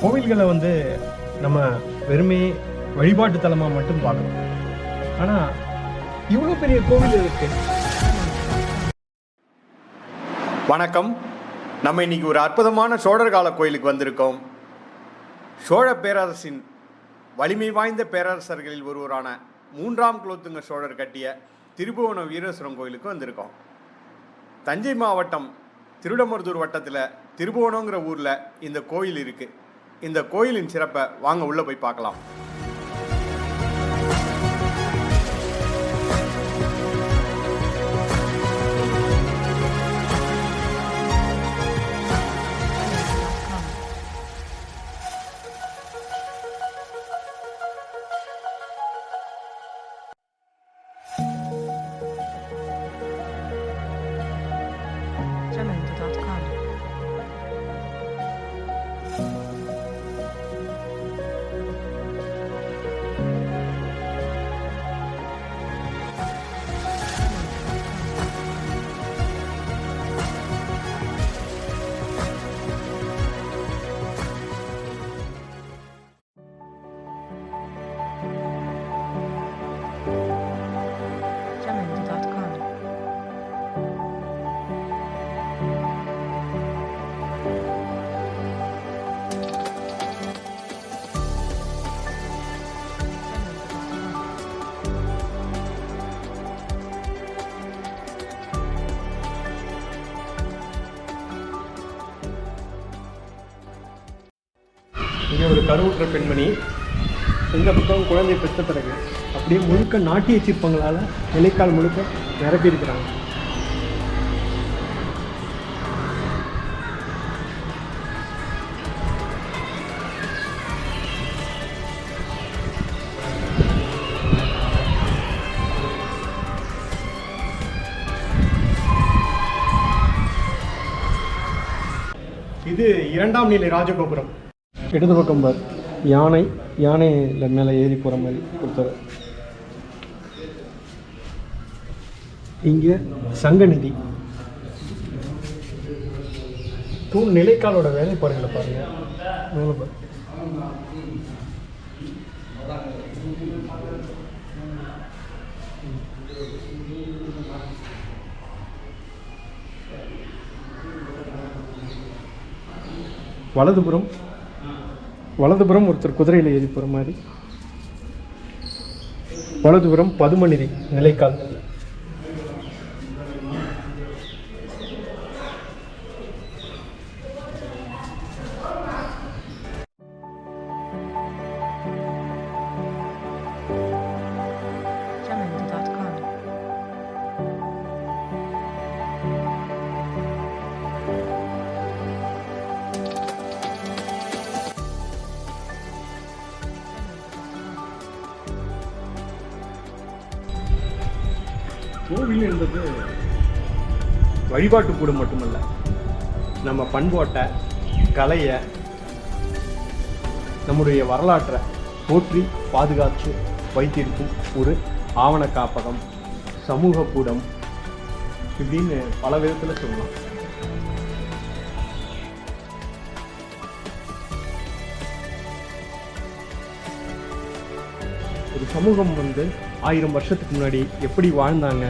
கோவில்களை வந்து நம்ம வெறுமே வழிபாட்டு தலமாக மட்டும் பார்க்கணும். ஆனால் இவ்வளோ பெரிய கோவில் இருக்கு. வணக்கம். நம்ம இன்னைக்கு ஒரு அற்புதமான சோழர் கால கோயிலுக்கு வந்திருக்கோம். சோழ பேரரசின் வலிமை வாய்ந்த பேரரசர்களில் ஒருவரான 3ஆம் குலோத்துங்க சோழர் கட்டிய திருபுவனம் வீரேஸ்வரம் கோயிலுக்கு வந்திருக்கோம். தஞ்சை மாவட்டம் திருவிடமருதூர் வட்டத்தில் திருபுவனங்கிற ஊரில் இந்த கோயில் இருக்குது. இந்த கோயிலின் சிறப்பை வாங்க உள்ளே போய் பார்க்கலாம். இங்கே ஒரு கருவுற்ற பெண்மணி, இந்த பக்கம் குழந்தை பெற்ற பிறகு அப்படியே முழுக்க நாட்டிய சிற்பங்களால் நிலைக்கால் முழுக்க நிரப்பியிருக்கிறாங்க. இது 2ஆம் நிலை ராஜகோபுரம். இடது பக்கம் பார், யானையில் மேலே ஏறி போகிற மாதிரி கொடுத்தாரு. இங்கே சங்கநிதி தூண் நிலைக்காலோட வேலைப்பாடுகளை பாருங்க. மேலே பாரு. வலதுபுறம் ஒருத்தர் குதிரையில் ஏறி போகிற மாதிரி. வலதுபுறம் பதுமநிதி நிலைக்கால். கோவில் என்பது வழிபாட்டு கூடம் மட்டுமல்ல, நம்ம பண்பாட்டை, கலையை, நம்முடைய வரலாற்றை போற்றி பாதுகாத்து வைத்திருக்கும் ஒரு ஆவண காப்பகம், சமூக கூடம், இப்படின்னு பல விதத்தில் சொல்லலாம். ஒரு சமூகம் 1000 வருஷத்துக்கு முன்னாடி எப்படி வாழ்ந்தாங்க,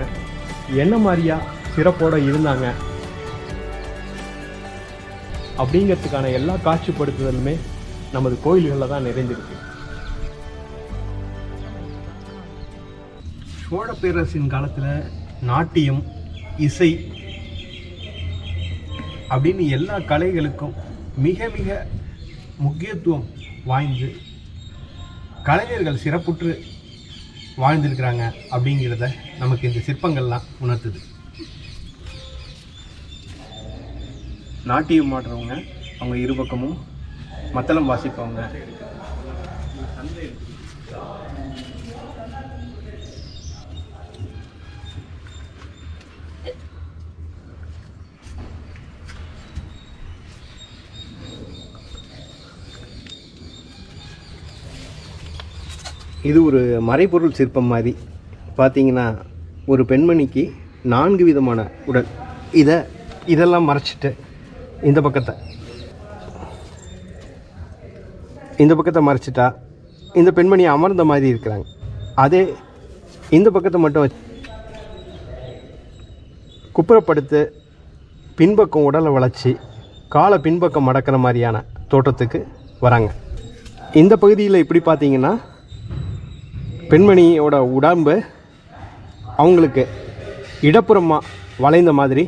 என்ன மாதிரியா சிறப்போடு இருந்தாங்க அப்படிங்கிறதுக்கான எல்லா காட்சிப்படுத்துதலுமே நமது கோயில்களில் தான் நிறைந்திருக்கு. சோழ பேரரசின் காலத்தில் நாட்டியம், இசை அப்படின்னு எல்லா கலைகளுக்கும் மிக மிக முக்கியத்துவம் வாய்ந்து கலைஞர்கள் சிறப்புற்று வாழ்ந்திருக்கிறாங்க அப்படிங்கிறத நமக்கு இந்த சிற்பங்கள்லாம் உணர்த்துது. நாட்டியம் ஆடுறவங்க, அவங்க இருபக்கமும் மத்தளம் வாசிப்பவங்க, இது ஒரு மறைபொருள் சிற்பம் மாதிரி. பார்த்தீங்கன்னா ஒரு பெண்மணிக்கு 4 விதமான உடல், இதெல்லாம் மறைச்சிட்டு இந்த பக்கத்தை இந்த பக்கத்தை மறைச்சிட்டா இந்த பெண்மணி அமர்ந்த மாதிரி இருக்கிறாங்க. அதே இந்த பக்கத்தை மட்டும் வச்சு குப்புறப்படுத்து பின்பக்கம் உடலை வளைச்சி காலை பின்பக்கம் மடக்கிற மாதிரியான தோற்றத்துக்கு வராங்க. இந்த பகுதியில் இப்படி பார்த்தீங்கன்னா பெண்மணியோட உடம்பு அவங்களுக்கு இடப்புறமாக வளைந்த மாதிரி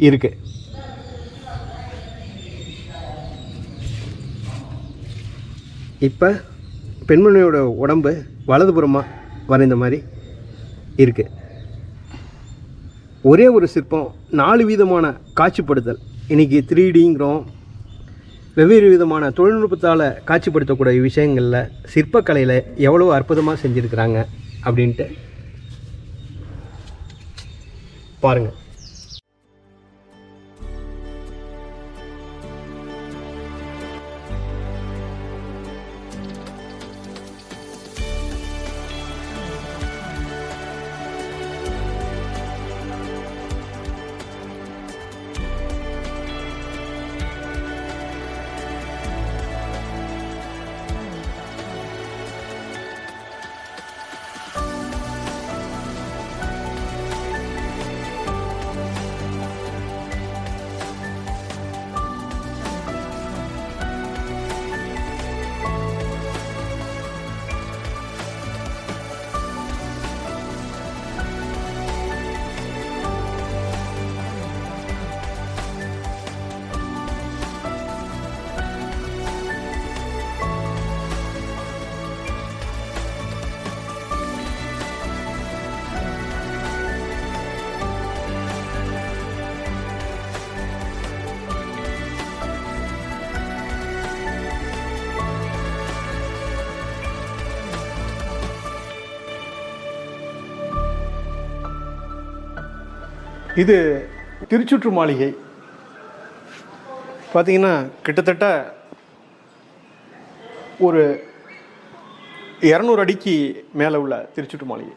இருக்குது. இப்போ பெண்மணியோட உடம்பு வலதுபுறமாக வரைந்த மாதிரி இருக்குது. ஒரே ஒரு சிற்பம் 4 விதமான காட்சிப்படுத்தல். இன்றைக்கி 3Dங்கிறோம். வெவ்வேறு விதமான தொழில்நுட்பத்தால் காட்சிப்படுத்தக்கூடிய விஷயங்களில் சிற்பக்கலையில் எவ்வளோ அற்புதமாக செஞ்சுருக்கிறாங்க அப்படின்ட்டு பாருங்கள். இது திருச்சுற்று மாளிகை. பார்த்திங்கன்னா கிட்டத்தட்ட ஒரு 200 அடிக்கு மேலே உள்ள திருச்சுற்று மாளிகை.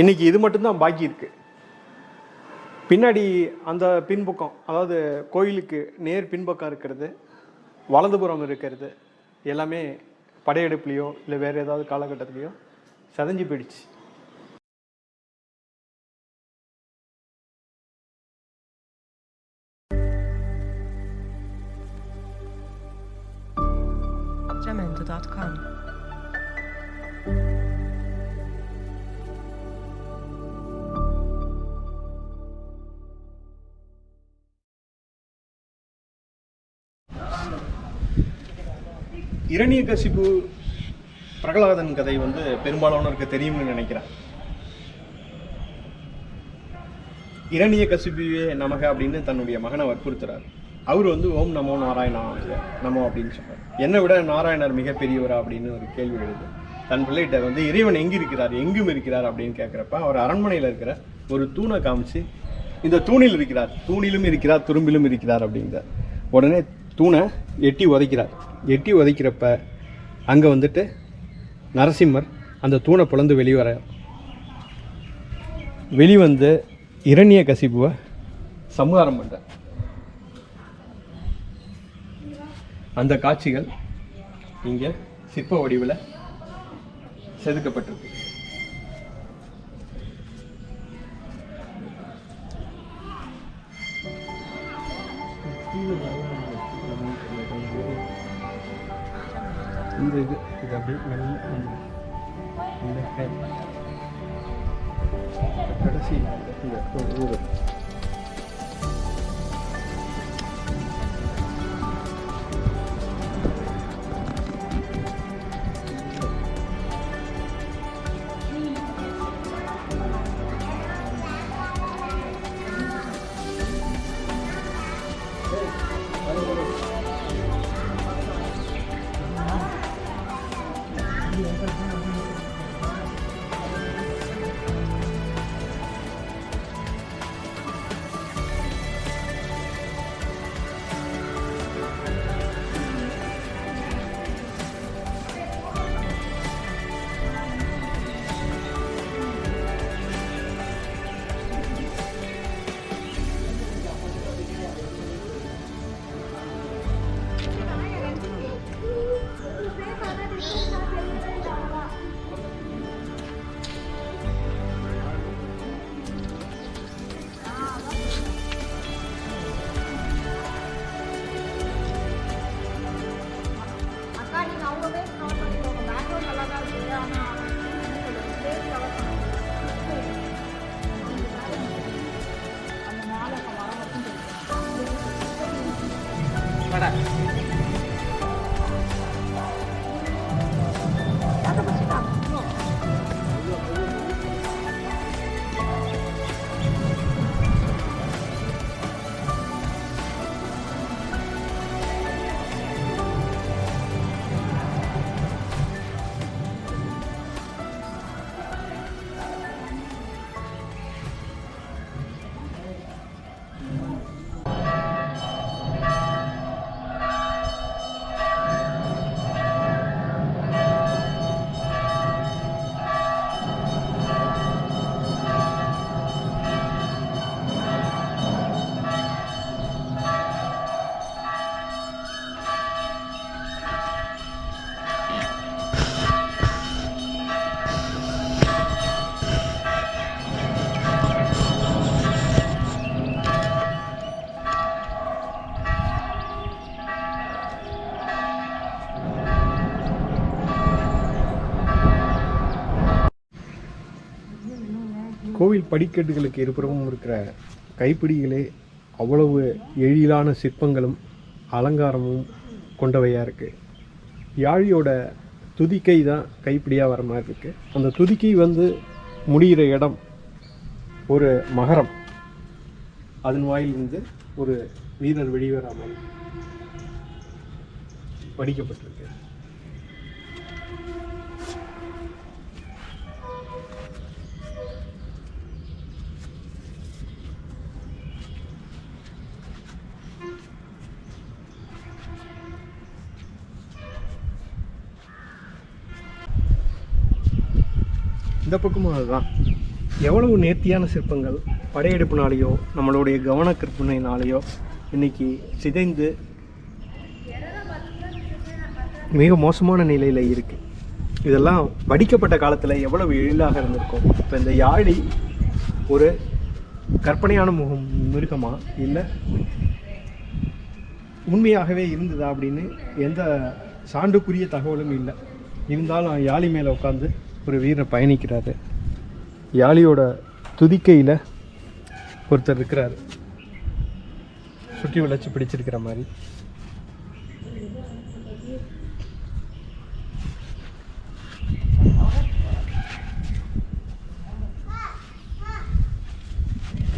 இன்றைக்கி இது மட்டும்தான் பாக்கி இருக்குது. பின்னாடி அந்த பின்பக்கம், அதாவது கோயிலுக்கு நேர் பின்பக்கம் இருக்கிறது, வலதுபுறம் இருக்கிறது எல்லாமே படையெடுப்புலையோ இல்லை வேறு ஏதாவது காலகட்டத்துலேயோ செதஞ்சு போயிடுச்சு. Jamendo.com. இரணியகசிபு பிரகலாதன் கதை பெரும்பாலானவருக்கு தெரியும்னு நினைக்கிறேன். இரணியகசிபுவே நமக அப்படின்னு தன்னுடைய மகனை வற்புறுத்துறார். அவர் ஓம் நமோ நாராயணா நமோ அப்படின்னு சொல்கிறார். என்னை விட நாராயணர் மிகப்பெரியவரா அப்படின்னு ஒரு கேள்வி எழுது. தன் பிள்ளைகிட்ட இறைவன் எங்கே இருக்கிறார், எங்கும் இருக்கிறார் அப்படின்னு கேட்குறப்ப அவர் அரண்மனையில் இருக்கிற ஒரு தூணை காமிச்சு, இந்த தூணில் இருக்கிறார், தூணிலும் இருக்கிறார், துரும்பிலும் இருக்கிறார் அப்படிங்கிறார். உடனே தூணை எட்டி உதைக்கிறார். எட்டி உதைக்கிறப்ப அங்கே நரசிம்மர் அந்த தூணை பிளந்து வெளிவந்து இரணியகசிபுவை சம்ஹாரம் பண்ணுறார். அந்த காட்சிகள் இங்கே சிற்ப வடிவில் செதுக்கப்பட்டிருக்கு. இந்த இது அப்படியே கடைசி ஊர் கோவில் படிக்கட்டுகளுக்கு இருபுறமும் இருக்கிற கைப்பிடிகளே அவ்வளவு எழிலான சிற்பங்களும் அலங்காரமும் கொண்டவையாக இருக்குது. யாழியோட துதிக்கை தான் கைப்பிடியாக வர மாதிரி இருக்குது. அந்த துதிக்கை வந்து முடிகிற இடம் ஒரு மகரம், அதன் வாயிலிருந்து ஒரு வீரர் வெளிவராமல் வடிக்கப்பட்டிருக்கு. இந்த பக்கமும் அதுதான். எவ்வளவு நேர்த்தியான சிற்பங்கள் படையெடுப்புனாலேயோ நம்மளுடைய கவனக்கற்பனையினாலேயோ இன்னைக்கு சிதைந்து மிக மோசமான நிலையில் இருக்குது. இதெல்லாம் வடிக்கப்பட்ட காலத்தில் எவ்வளவு எழிலாக இருந்திருக்கும். இப்போ இந்த யாழி ஒரு கற்பனையான மிருகமா இல்லை உண்மையாகவே இருந்ததா அப்படின்னு எந்த சான்றுக்குரிய தகவலும் இல்லை. இருந்தாலும் யாழி மேலே உட்காந்து ஒரு வீரர் பயணிக்கிறாரு. யாழியோட துதிக்கையில் ஒருத்தர் இருக்கிறார், சுற்றி வளைச்சி பிடிச்சிருக்கிற மாதிரி.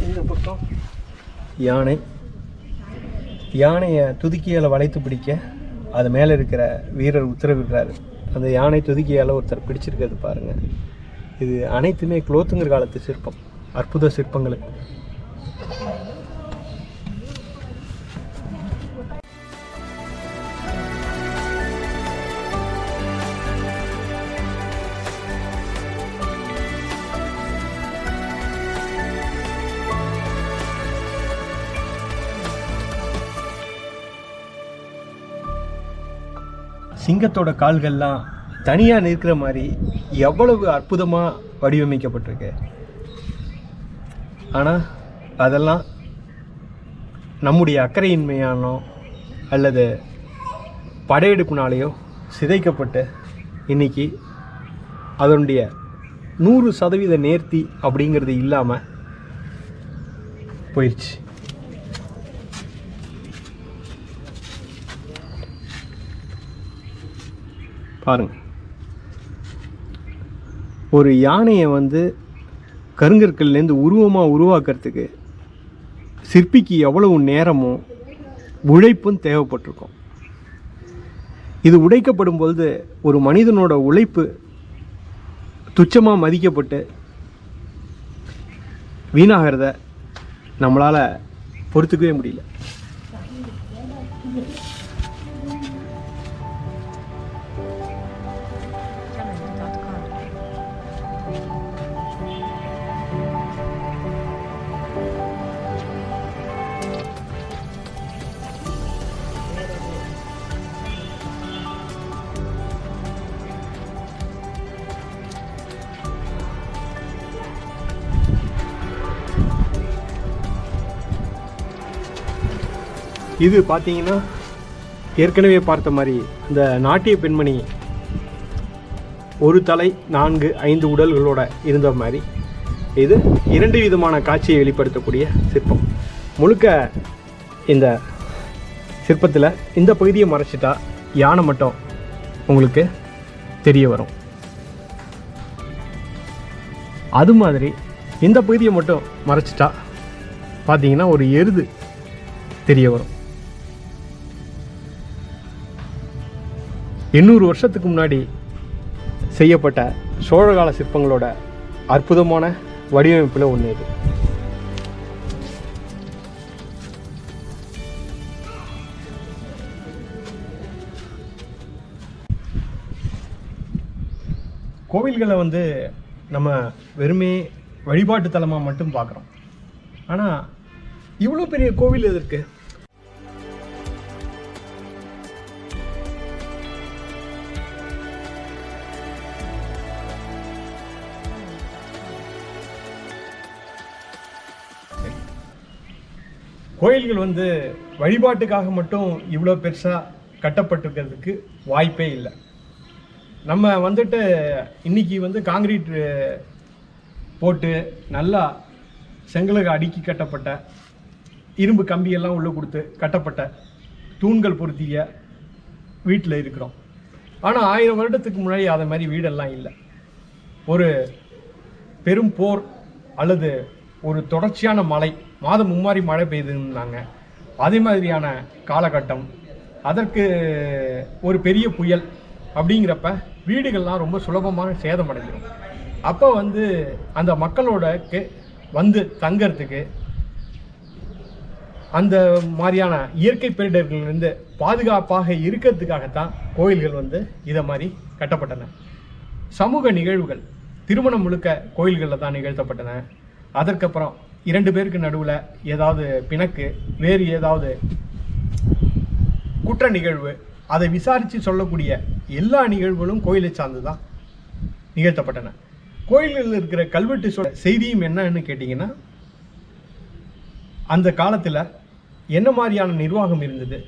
இந்த பக்கம் யானையை துதிக்கையால் வளைத்து பிடிக்க அது மேலே இருக்கிற வீரர் உத்தரவிடுறாரு. அந்த யானை துதிக்கையால் ஒருத்தர் பிடிச்சிருக்கிறது பாருங்கள். இது அனைத்துமே குலோத்துங்கர் காலத்து சிற்பம், அற்புத சிற்பங்கள். சிங்கத்தோட கால்கள்லாம் தனியாக நிற்கிற மாதிரி எவ்வளவு அற்புதமாக வடிவமைக்கப்பட்டிருக்கு. ஆனால் அதெல்லாம் நம்முடைய அக்கறையின்மையானோ அல்லது படையெடுப்புனாலேயோ சிதைக்கப்பட்டு இன்னைக்கு அதனுடைய 100% நேர்த்தி அப்படிங்கிறது இல்லாமல் போயிடுச்சு. பாருங்க, ஒரு யானையை வந்து கருங்கற்கள்லேருந்து உருவமாக உருவாக்குறதுக்கு சிற்பிக்கு எவ்வளவு நேரமும் உழைப்பும் தேவைப்பட்டிருக்கும். இது உடைக்கப்படும் பொழுது ஒரு மனிதனோட உழைப்பு துச்சமாக மதிக்கப்பட்டு வீணாகிறத நம்மளால் பொறுத்துக்கவே முடியல. இது பார்த்தீங்கன்னா ஏற்கனவே பார்த்த மாதிரி இந்த நாட்டிய பெண்மணி ஒரு தலை 4-5 உடல்களோட இருந்த மாதிரி இது 2 விதமான காட்சியை வெளிப்படுத்தக்கூடிய சிற்பம். முழுக்க இந்த சிற்பத்தில் இந்த பகுதியை மறைச்சிட்டா யானை மட்டும் உங்களுக்கு தெரிய வரும். அது மாதிரி இந்த பகுதியை மட்டும் மறைச்சிட்டா பார்த்தீங்கன்னா ஒரு எருது தெரிய வரும். 800 வருஷத்துக்கு முன்னாடி செய்யப்பட்ட சோழகால சிற்பங்களோட அற்புதமான வடிவமைப்பில் ஒன்று இது. கோவில்களை நம்ம வெறுமே வழிபாட்டு தலமாக மட்டும் பார்க்குறோம். ஆனால் இவ்வளோ பெரிய கோவில் எதற்கு? கோயில்கள் வழிபாட்டுக்காக மட்டும் இவ்வளோ பெருசாக கட்டப்பட்டிருக்கிறதுக்கு வாய்ப்பே இல்லை. நம்ம இன்னைக்கு காங்கிரீட் போட்டு நல்லா செங்கலுக்கு அடுக்கி கட்டப்பட்ட இரும்பு கம்பியெல்லாம் உள்ளே கொடுத்து கட்டப்பட்ட தூண்கள் பொருத்திய வீட்டில் இருக்கிறோம். ஆனால் 1000 வருடத்துக்கு முன்னாடி அதை மாதிரி வீடெல்லாம் இல்லை. ஒரு பெரும் போர் அல்லது ஒரு தொடர்ச்சியான மழை, மாதம் மும்மாரி மழை பெய்யுதுன்னாங்க, அதே மாதிரியான காலகட்டம், அதற்கு ஒரு பெரிய புயல் அப்படிங்கிறப்ப வீடுகள்லாம் ரொம்ப சுலபமாக சேதமடைஞ்சிடும். அப்போ அந்த மக்களோட தங்கறதுக்கு அந்த மாதிரியான இயற்கை பேரிடர்களிலிருந்து பாதுகாப்பாக இருக்கிறதுக்காகத்தான் கோயில்கள் இதை மாதிரி கட்டப்பட்டன. சமூக நிகழ்வுகள், திருமணம் முழுக்க கோயில்களில் தான் நிகழ்த்தப்பட்டன. அதற்கப்புறம் 2 பேருக்கு நடுவில் ஏதாவது பிணக்கு, வேறு ஏதாவது குற்ற நிகழ்வு, அதை விசாரித்து சொல்லக்கூடிய எல்லா நிகழ்வுகளும் கோயிலை சார்ந்து தான் நிகழ்த்தப்பட்டன. கோயில்களில் இருக்கிற கல்வெட்டு செய்தியும் என்னன்னு கேட்டிங்கன்னா, அந்த காலத்தில் என்ன மாதிரியான நிர்வாகம் இருந்தது,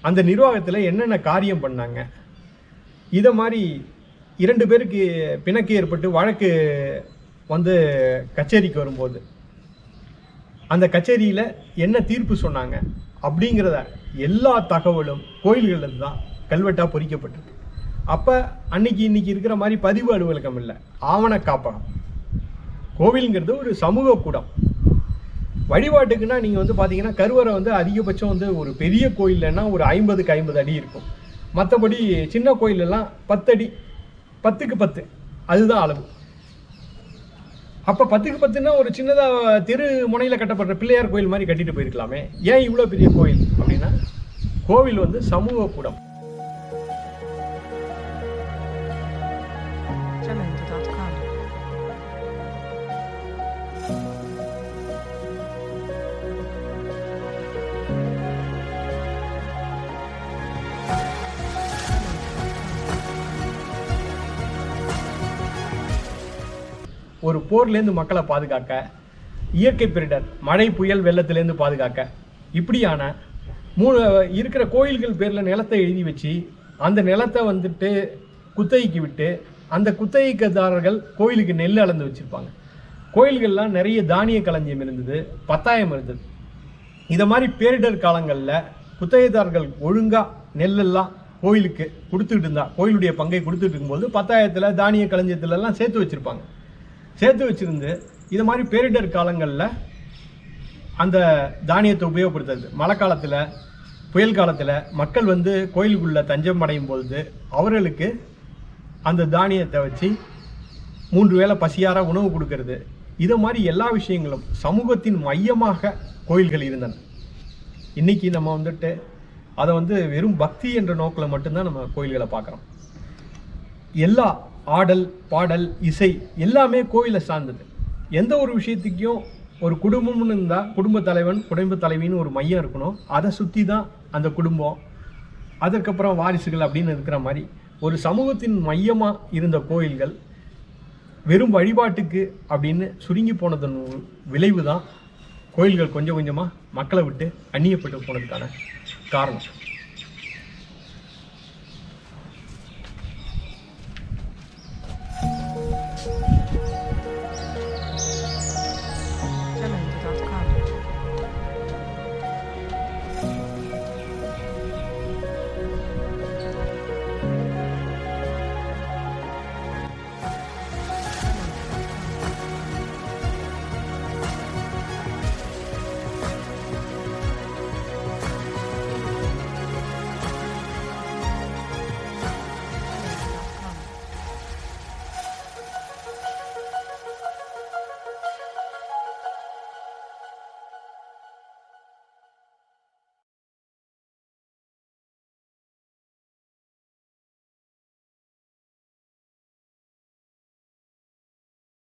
அந்த நிர்வாகத்தில் என்னென்ன காரியம் பண்ணாங்க, இதை மாதிரி 2 பேருக்கு பிணக்கு ஏற்பட்டு வழக்கு கச்சேரிக்கு வரும்போது அந்த கச்சேரியில் என்ன தீர்ப்பு சொன்னாங்க அப்படிங்கிறத எல்லா தகவலும் கோயில்களில் தான் கல்வெட்டாக பொறிக்கப்பட்டிருக்கு. அப்போ இன்னைக்கு இருக்கிற மாதிரி பதிவு அலுவலகம் இல்லை, ஆவண காப்பகம். கோவிலுங்கிறது ஒரு சமூக கூடம். வழிபாட்டுக்குன்னா நீங்கள் பார்த்தீங்கன்னா கருவறை அதிகபட்சம் ஒரு பெரிய கோயில்லன்னா ஒரு 50க்கு 50 அடி இருக்கும். மற்றபடி சின்ன கோயிலெல்லாம் 10 அடி, 10க்கு 10 அதுதான் அளவு. அப்போ 10க்கு 10ன்னா ஒரு சின்னதாக தெரு முனையில் கட்டப்படுற பிள்ளையார் கோயில் மாதிரி கட்டிட்டு போயிருக்கலாமே, ஏன் இவ்வளோ பெரிய கோயில் அப்படின்னா கோவில் சமூக கூடம். Jamendo.com. ஒரு போர்லேருந்து மக்களை பாதுகாக்க, இயற்கை பேரிடர் மழை புயல் வெள்ளத்திலேருந்து பாதுகாக்க, இப்படியான இருக்கிற கோயில்கள் பேரில் நிலத்தை எழுதி வச்சு அந்த நிலத்தை குத்தகைக்கு விட்டு அந்த குத்தகைதாரர்கள் கோயிலுக்கு நெல் அளந்து வச்சுருப்பாங்க. கோயில்கள்லாம் நிறைய தானிய களஞ்சியம் இருந்தது, பத்தாயம் இருந்தது. இதை மாதிரி பேரிடர் காலங்களில் குத்தகைதாரர்கள் ஒழுங்காக நெல்லெல்லாம் கோயிலுக்கு கொடுத்துக்கிட்டு இருந்தா, கோயிலுடைய பங்கை கொடுத்துட்டு இருக்கும்போது பத்தாயத்தில் தானிய களஞ்சியத்துலலாம் சேர்த்து வச்சுருப்பாங்க. சேர்த்து வச்சுருந்து இது மாதிரி பேரிடர் காலங்களில் அந்த தானியத்தை உபயோகப்படுத்துறது. மழை காலத்தில், புயல் காலத்தில் மக்கள் கோயிலுக்குள்ளே தஞ்சம் அடையும் பொழுது அவர்களுக்கு அந்த தானியத்தை வச்சு 3 வேளை பசியார உணவு கொடுக்கறது. இது மாதிரி எல்லா விஷயங்களும் சமூகத்தின் மையமாக கோயில்கள் இருந்தன. இன்றைக்கி நம்ம அதை வெறும் பக்தி என்ற நோக்கில் மட்டும்தான் நம்ம கோயில்களை பார்க்குறோம். எல்லா ஆடல், பாடல், இசை எல்லாமே கோயிலை சார்ந்தது. எந்த ஒரு விஷயத்துக்கும் ஒரு குடும்பம்னு இருந்தால் குடும்ப தலைவன், குடும்ப தலைவின்னு ஒரு மையம் இருக்கணும். அதை சுற்றி தான் அந்த குடும்பம், அதற்கப்புறம் வாரிசுகள் அப்படின்னு இருக்கிற மாதிரி ஒரு சமூகத்தின் மையமாக இருந்த கோயில்கள் வெறும் வழிபாட்டுக்கு அப்படின்னு சுருங்கி போனதன் விளைவு தான் கோயில்கள் கொஞ்சம் கொஞ்சமாக மக்களை விட்டு அந்நியப்பட்டு போனதுக்கான காரணம்.